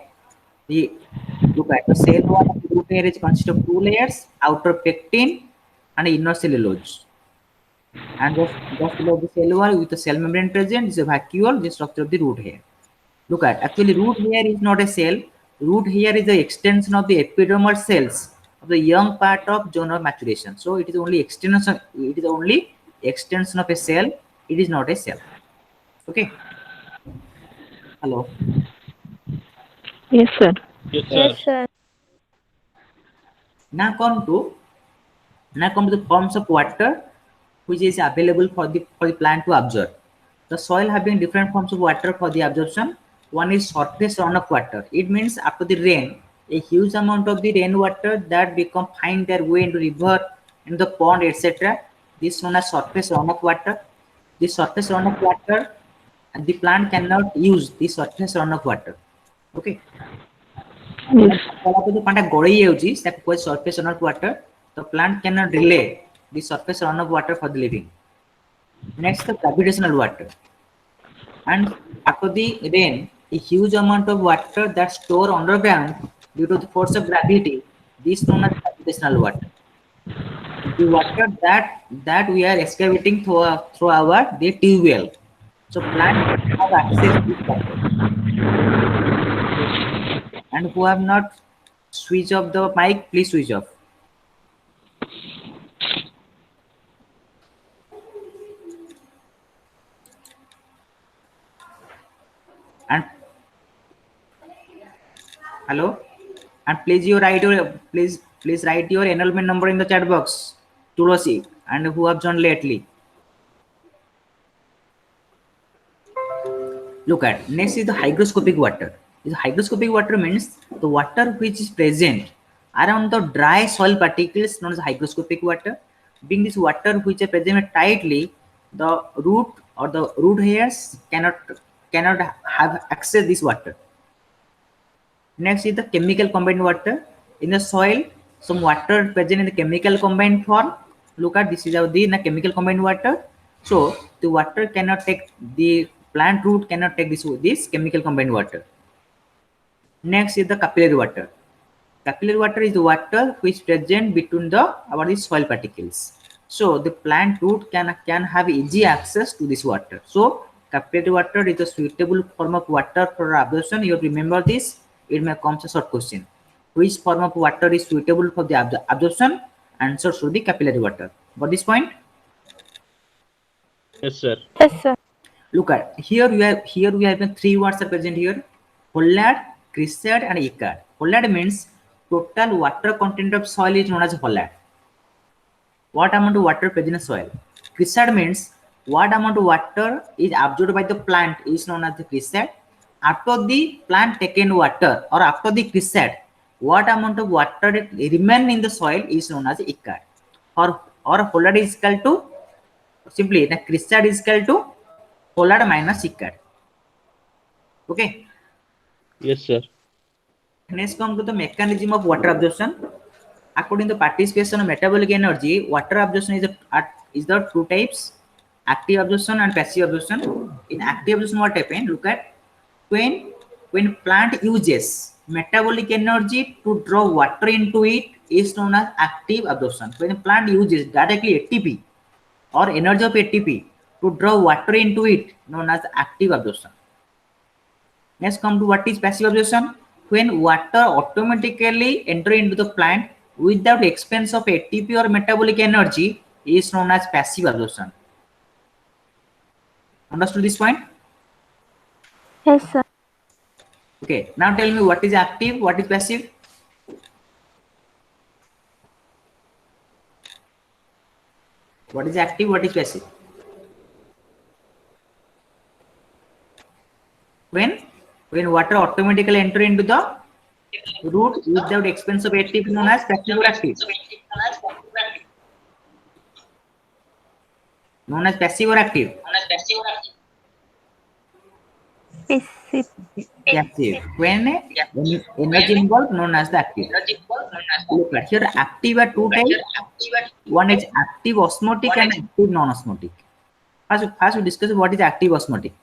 Look at the cell wall of the root hair is consists of two layers: outer pectin and inner cellulose. And just below the cell wall with the cell membrane present is a vacuole, the structure of the root hair. Look at, actually root hair is not a cell. Root hair is the extension of the epidermal cells of the young part of zone of maturation. So it is only extension. It is only extension of a cell. It is not a cell. Okay. Hello. Yes, sir. Yes, sir. Yes, sir. Now come to the forms of water which is available for the plant to absorb. The soil having different forms of water for the absorption. One is surface runoff water. It means after the rain, a huge amount of the rainwater that find their way into river, in the pond, etc. This is known as surface runoff water. This surface runoff water, and the plant cannot use this surface runoff water. Okay. Yes. Surface runoff water. The plant cannot relay the surface runoff water for the living. Next, the gravitational water. And after the rain, a huge amount of water that store underground due to the force of gravity, this is known as gravitational water. The water that we are excavating through our the tube well. So plants have access to this water. And who have not switch off the mic, please switch off. And hello, and please write your enrollment number in the chat box, Tulasi, and who have joined lately. Look at, next is the hygroscopic water. This hygroscopic water means the water which is present around the dry soil particles known as hygroscopic water. Being this water which are present tightly, the root or the root hairs cannot have access this water. Next is the chemical combined water. In the soil, some water present in the chemical combined form. Look at, this is how the chemical combined water. So the water cannot take, the plant root cannot take this chemical combined water. Next is the capillary water. Capillary water is the water which present between the soil particles. So the plant root can have easy access to this water. So capillary water is a suitable form of water for absorption. You remember this. It may come as a short question. Which form of water is suitable for the absorption? Answer should be capillary water. Got this point? Yes, sir. Yes, sir. Look at, here we have three words are present here: holad, chrysad, and icad. Holad means total water content of soil is known as holad. What amount of water present in soil? Chrysad means what amount of water is absorbed by the plant is known as the chrysad. After the plant taken water, or after the chrysad, what amount of water remain in the soil is known as icad. Or holad is equal to, simply the chrysad is equal to holad minus icad. Okay. Yes, sir. Next come to the mechanism of water absorption. According to participation of metabolic energy, water absorption is the two types: active absorption and passive absorption. In active absorption, what happens? Look at, when plant uses metabolic energy to draw water into it is known as active absorption. When the plant uses directly ATP or energy of ATP to draw water into it, known as active absorption. Next come to what is passive absorption. when water automatically enter into the plant without expense of ATP or metabolic energy is known as passive absorption. Understood this point? Yes, sir. Okay, now tell me what is active, what is passive? What is active, what is passive? When water automatically enter into the root without expense of ATP known as passive or active? Known as passive or active? Passive. Passive. When energy involved known as the active. Look at here, active are two types. One is active osmotic and active non-osmotic. First we discuss what is active osmotic.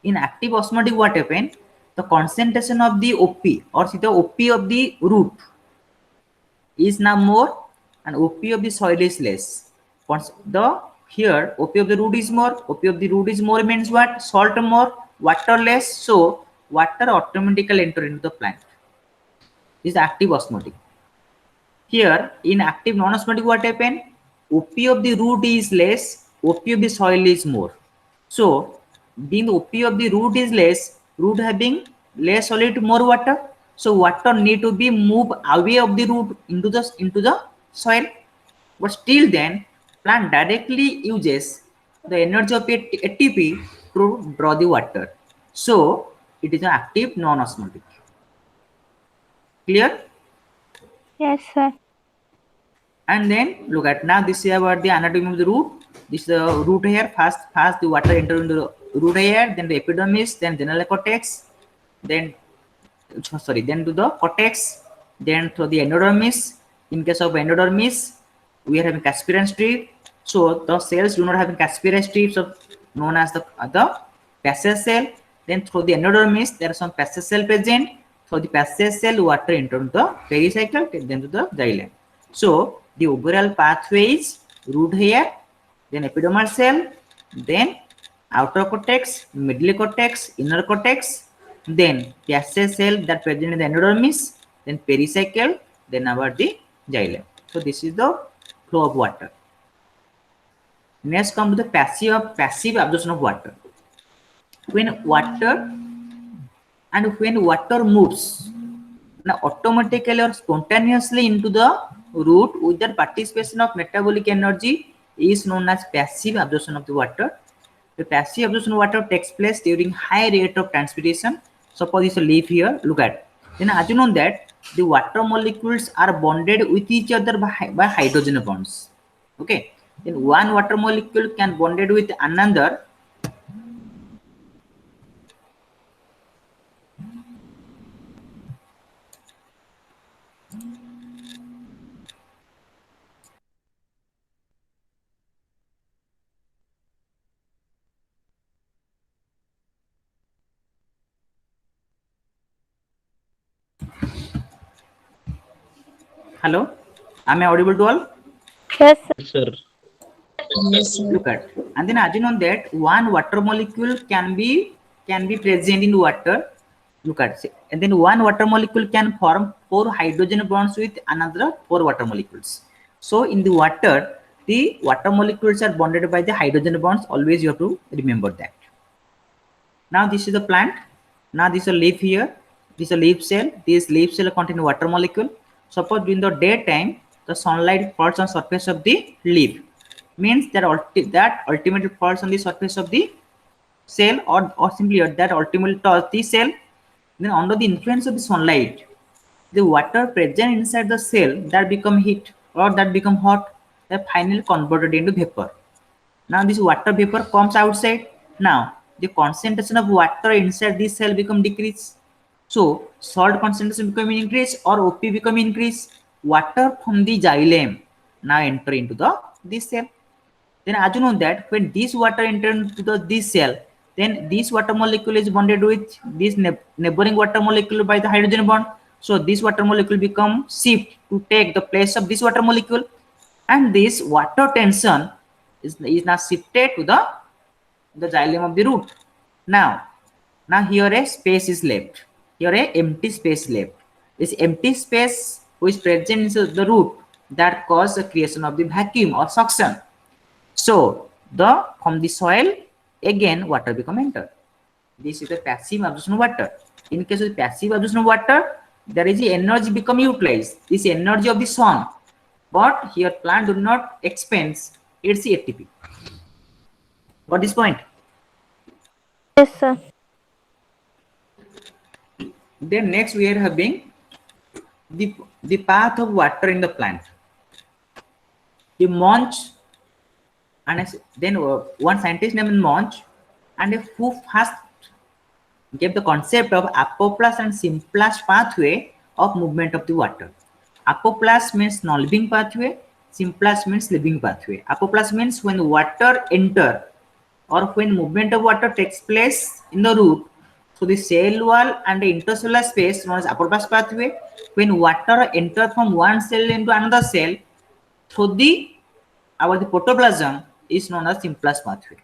In active osmotic, what happens? The concentration of the OP or the OP of the root is now more and OP of the soil is less. Here OP of the root is more. OP of the root is more means what? Salt more, water less. So water automatically enter into the plant. This is active osmotic. Here in active non-osmotic, what happen? OP of the root is less, OP of the soil is more. So being the OP of the root is less, root having less solid, more water. So water need to be moved away of the root into the soil. But still then plant directly uses the energy of ATP to draw the water. So it is an active non-osmotic. Clear? Yes, sir. And then look at now this is about the anatomy of the root. This is the root hair. First the water enter into the root hair, then the epidermis, then general cortex, then to the cortex, then to the endodermis. In case of endodermis, we are having Casparian strip. So the cells do not have Casparian strips, so known as the passage cell. Then through the endodermis, there are some passage cell present. So the passage cell water enter into the pericycle, then to the xylem. So the overall pathway is root hair, then epidermal cell, then outer cortex, middle cortex, inner cortex, then passage cell that present in the endodermis, then pericycle, then about the xylem. So this is the flow of water. Next come to the passive absorption of water. When water moves now automatically or spontaneously into the root without participation of metabolic energy is known as passive absorption of the water. The passive absorption of water takes place during high rate of transpiration. Suppose it's a leaf here, look at. Then as you know that the water molecules are bonded with each other by hydrogen bonds. Okay. Then one water molecule can bonded with another. Hello, am I audible to all? Yes, sir. Sir. Look at, and then as you know that one water molecule can be present in water. Look at, and then one water molecule can form 4 hydrogen bonds with another 4 water molecules. So in the water molecules are bonded by the hydrogen bonds. Always you have to remember that. Now this is the plant. Now this is a leaf here. This is a leaf cell. This leaf cell contain water molecule. Suppose during the daytime the sunlight falls on surface of the leaf, means that ultimately falls on the surface of the cell or simply that ultimately touch the cell. Then under the influence of the sunlight, the water present inside the cell that become heat or that become hot, that finally converted into vapor. Now this water vapor comes outside. Now the concentration of water inside this cell become decrease. So salt concentration become increase or OP become increase. Water from the xylem now enter into this cell. Then as you know that when this water enter into this cell, then this water molecule is bonded with this neighboring water molecule by the hydrogen bond. So this water molecule become shift to take the place of this water molecule, and this water tension is now shifted to the xylem of the root. Now here a space is left. here a empty space left. This empty space which presents the root that cause the creation of the vacuum or suction. So from the soil again water become entered. This is the passive absorption of water. In case of passive absorption of water, there is the energy become utilized. This energy of the sun, but here plant do not expense its ATP. Got this point? Yes, sir. Then next we are having the path of water in the plant. The Monch, and then one scientist named Monch, and who first gave the concept of apoplast and symplast pathway of movement of the water. Apoplast means non-living pathway, symplast means living pathway. Apoplast means when water enter or when movement of water takes place in the root, so the cell wall and the intercellular space known as apoplast pathway. When water enter from one cell into another cell through the protoplasm is known as symplast pathway.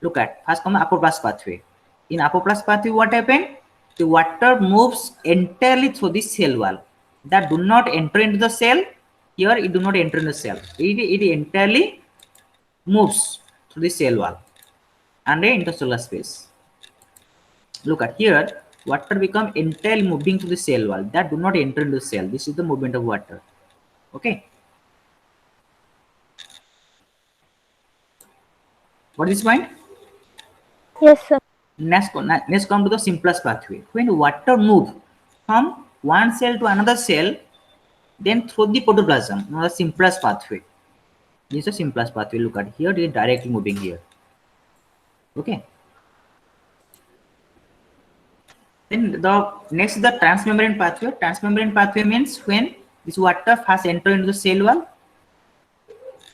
Look at first come apoplast pathway. In apoplast pathway, what happened? The water moves entirely through the cell wall. That do not enter into the cell. Here it do not enter in the cell. It entirely moves through the cell wall and the intercellular space. Look at here, water become entirely moving through the cell wall. That do not enter into the cell. This is the movement of water. Okay. What is this point? Yes, sir. Next come to the simplest pathway. When water moves from one cell to another cell, then through the protoplasm, known as simplest pathway. This is the simplest pathway. Look at here, it is directly moving here. Okay. Then the next is the transmembrane pathway. Transmembrane pathway means when this water first enter into the cell wall,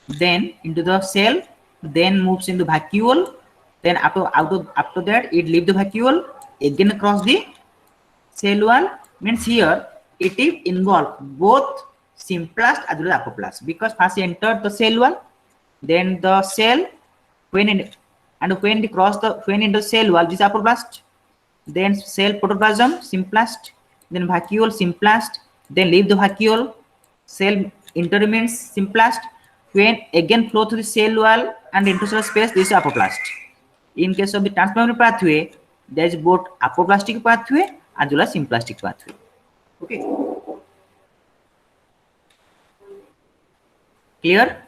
then into the cell, then moves into vacuole. Then after that, it leave the vacuole, again across the cell wall. Means here it is involved both symplast as well as apoplast, because first entered the cell wall, then the cell when in the cell wall, this apoplast, then cell protoplasm symplast, then vacuole symplast, then leave the vacuole, cell interremains symplast, when again flow through the cell wall and intercellular space, this is apoplast. In case of the transmembrane pathway, there is both apoplastic pathway as well as symplastic pathway. Okay. Clear?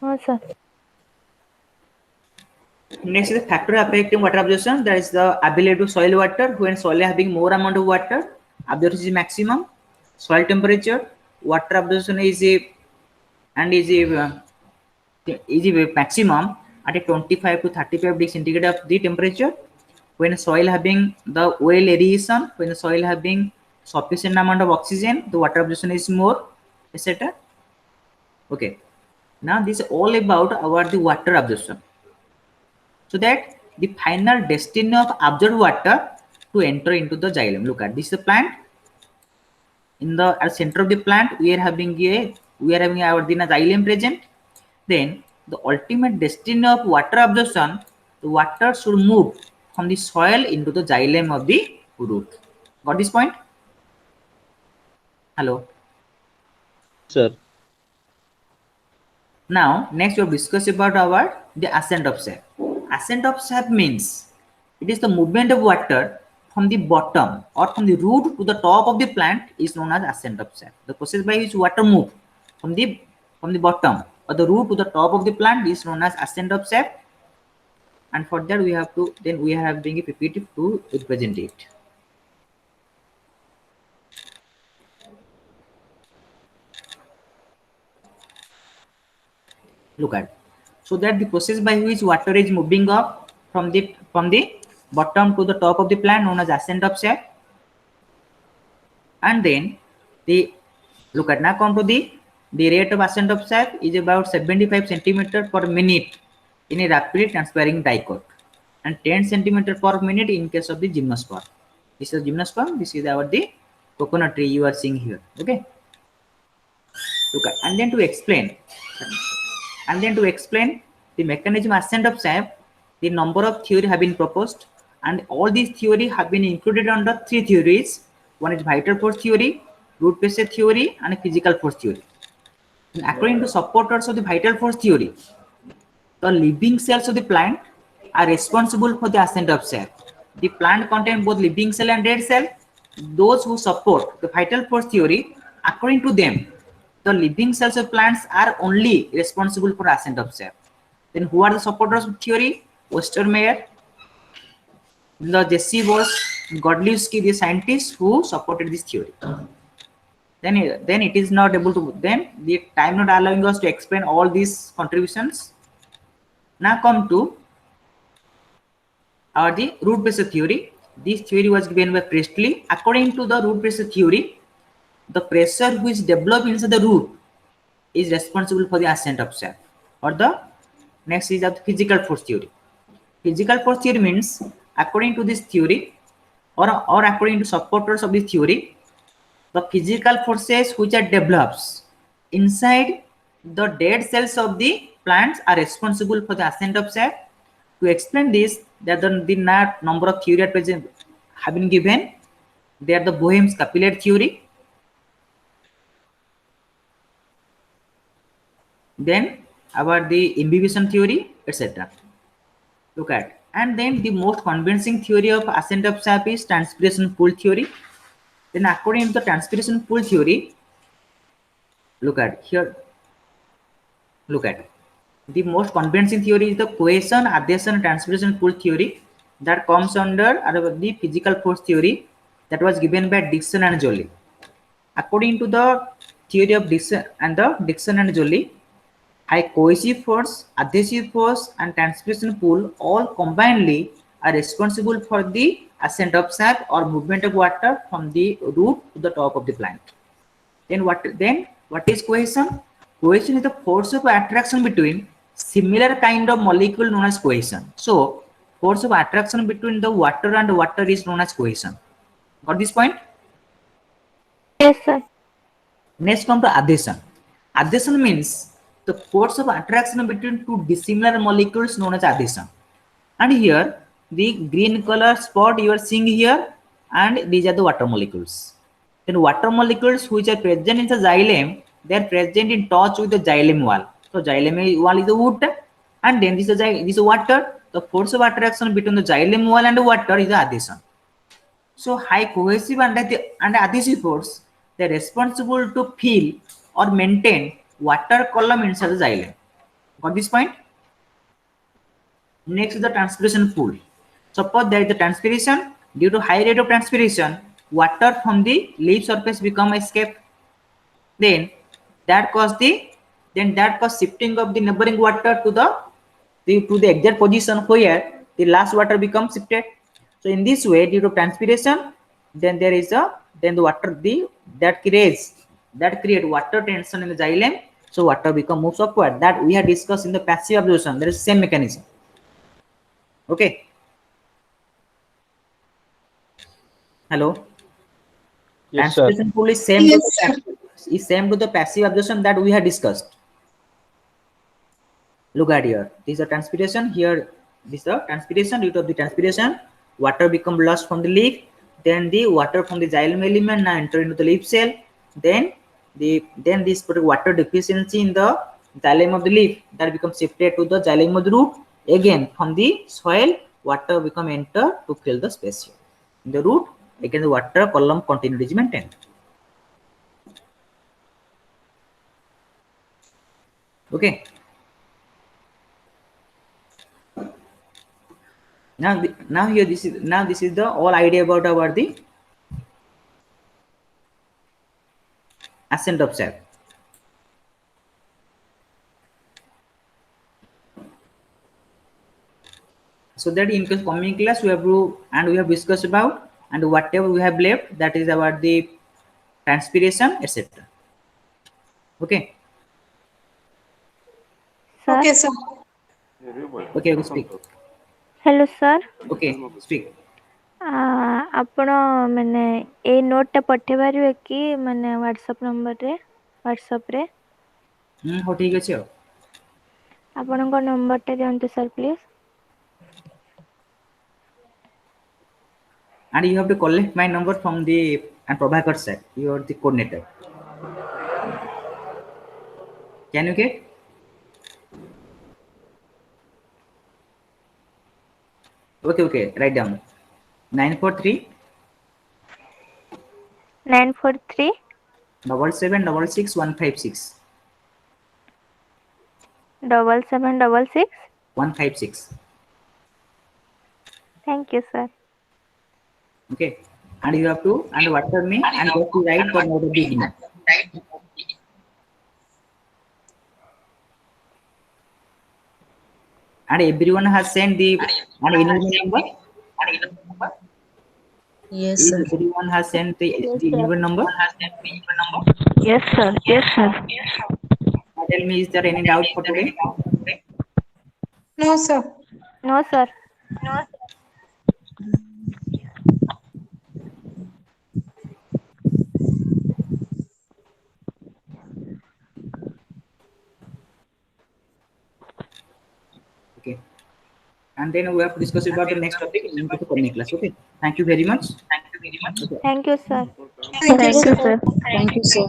No, sir. Next is the factor affecting water absorption. That is the ability to soil water. When soil having more amount of water, absorption is maximum. Soil temperature, water absorption is maximum at a 25 to 35 degree centigrade of the temperature. When soil having the well aeration, when the soil having sufficient amount of oxygen, the water absorption is more, etc. Okay. Now this is all about the water absorption. So that the final destiny of absorbed water to enter into the xylem. Look at this is the plant. In the center of the plant, we are having our xylem present. Then the ultimate destiny of water absorption, the water should move from the soil into the xylem of the root. Got this point? Hello. Sir. Now next we will discuss about the ascent of sap. Ascent of sap means it is the movement of water from the bottom or from the root to the top of the plant is known as ascent of sap. The process by which water move from the bottom or the root to the top of the plant is known as ascent of sap. And for that we have to bring a PPT to represent it. Look at, so that the process by which water is moving up from the bottom to the top of the plant known as ascent of sap. And then now come to the rate of ascent of sap is about 75 centimeter per minute in a rapidly transpiring dicot and 10 centimeter per minute in case of the gymnosperm. This is gymnosperm. This is the coconut tree you are seeing here. Okay. Look at, and then to explain the mechanism ascent of sap, the number of theory have been proposed. and all these theory have been included under three theories. One is vital force theory, root pressure theory, and physical force theory. And according to supporters of the vital force theory, the living cells of the plant are responsible for the ascent of cell. The plant contains both living cell and dead cell. Those who support the vital force theory, according to them, the living cells of plants are only responsible for ascent of cell. Then who are the supporters of theory? Westermeyer, the Jesse was Godlewski, the scientist who supported this theory. Then it is not able to, then the time not allowing us to explain all these contributions. Now come to the root pressure theory. This theory was given by Priestley. According to the root pressure theory, the pressure which develops inside the root is responsible for the ascent of cell. Or the next is the physical force theory. Physical force theory means, according to this theory, or according to supporters of this theory, the physical forces which are develops inside the dead cells of the plants are responsible for the ascent of cell. To explain this, there are the number of theory at present have been given. They are the Boehm's capillary theory, then about the imbibition theory, etc. Look at, and then the most convincing theory of ascent of sap is transpiration pool theory. Then according to the transpiration pool theory, look at here, look at the most convincing theory is the cohesion, adhesion, transpiration pool theory that comes under the physical force theory that was given by Dixon and Joly. According to the theory of Dixon and Joly, high cohesive force, adhesive force, and transpiration pool all combinedly are responsible for the ascent of sap or movement of water from the root to the top of the plant. Then what is cohesion? Cohesion is the force of attraction between similar kind of molecule known as cohesion. So force of attraction between the water and water is known as cohesion. Got this point? Yes, sir. Next come to adhesion. Adhesion means the force of attraction between two dissimilar molecules known as adhesion. And here the green color spot you are seeing here, and these are the water molecules. Then water molecules which are present in the xylem, they are present in touch with the xylem wall. So xylem wall is the wood, and then this is water. The force of attraction between the xylem wall and the water is the adhesion. So high cohesive and adhesive force, they are responsible to fill or maintain water column inside the xylem. Got this point? Next is the transpiration pool. Suppose there is the transpiration. Due to high rate of transpiration, water from the leaf surface become escape. Then that cause shifting of the neighboring water to the exact position where the last water becomes shifted. So in this way, due to transpiration, then there is the water that create water tension in the xylem. So water moves upward. That we have discussed in the passive absorption. There is same mechanism. Okay. Hello. Yes, sir. Transpiration pool is same to the passive absorption that we have discussed. Look at here. This is a transpiration. Here, this is the transpiration. Due to the transpiration, water become lost from the leaf. Then the water from the xylem element now enter into the leaf cell. Then this water deficiency in the xylem of the leaf that becomes shifted to the xylem of the root. Again, from the soil, water become enter to fill the space here. In the root, again the water column continuity is maintained. Okay. This is the whole idea about the ascent of sap. So that in case coming class we have discussed about, and whatever we have left, that is about the transpiration, etc. Okay. Sir. Okay, sir. Okay, speak. Hello, sir. Okay, speak. ଆପଣ ମାନେ ଏଇ ନୋଟଟା ପଠେଇ ପାରିବେ କି ମାନେ WhatsApp ନମ୍ବରରେ ହ୍ୱାଟ୍ସଆପ୍ରେ? ହଉ ଠିକ୍ ଅଛି ଆଉ। ଆପଣଙ୍କ ନମ୍ବରଟା ଦିଅନ୍ତୁ sir please. And you have to collect my number from the and Prabhakar sir. You are the coordinator. Can you get? Okay, okay. Write down 943 943 7766 156 7766. 156. Thank you, sir. Okay. And you have to and WhatsApp me and just to write the note of the exam. And everyone has sent the and enrollment number. Yes, If sir. everyone has sent the Yes, enrollment number, Yes, sir. Yes, sir. tell me, is there any doubt for today? No, sir. No, sir. Okay. And then we have to discuss about the next topic in the coming class. Okay. Thank you very much. Okay. Thank you, sir. Thank you, Thank sir. you, sir. Thank you, sir.